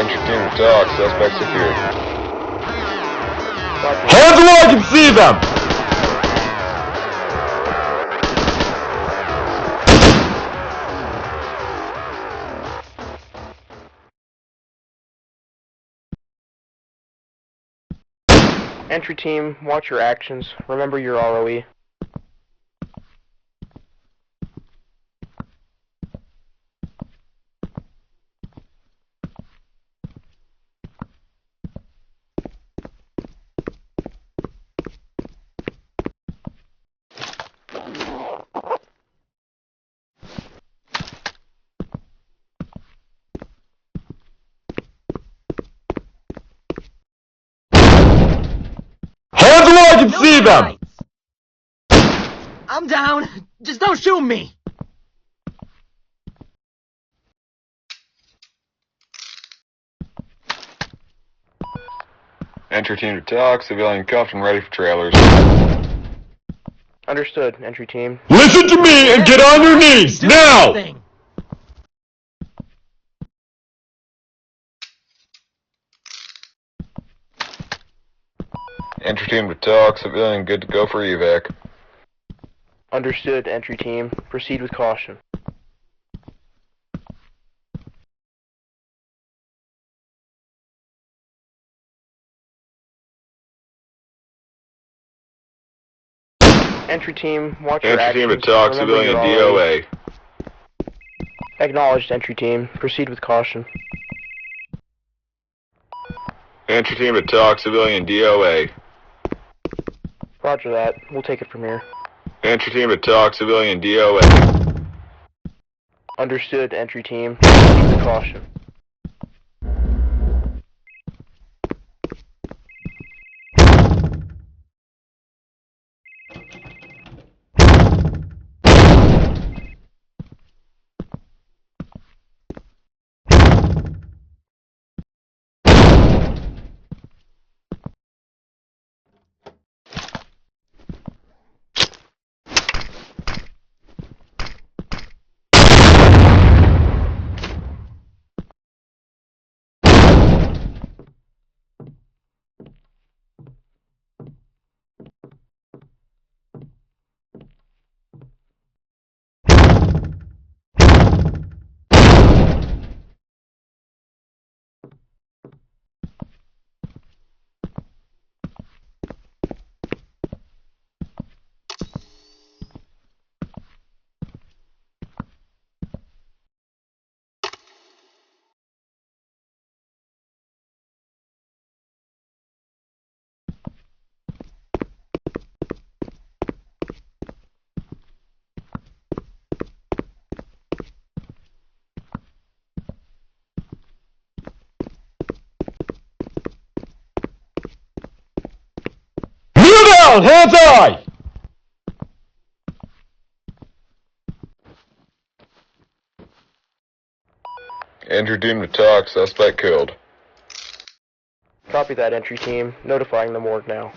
Entry team to talk. Suspect secured. Hands where I can see them! Entry team, watch your actions. Remember your ROE. Hands where I can see them! I'm down. Just don't shoot me. Entry team to talk. Civilian cuffed and ready for trailers. Understood, entry team. Listen to me and get on your knees, Do now! something. Entry team to talk. Civilian good to go for evac. Understood, entry team. Proceed with caution. Entry team, watch your Entry team actions. to talk. Remember Civilian your ROE. DOA. Acknowledged, entry team. Proceed with caution. Entry team to talk. Civilian DOA. Roger that. We'll take it from here. Entry team to talk. Civilian DOA. Understood, entry team. Proceed with caution. Down, hands high! Entry team to talk. Suspect killed. Copy that, entry team. Notifying the morgue now.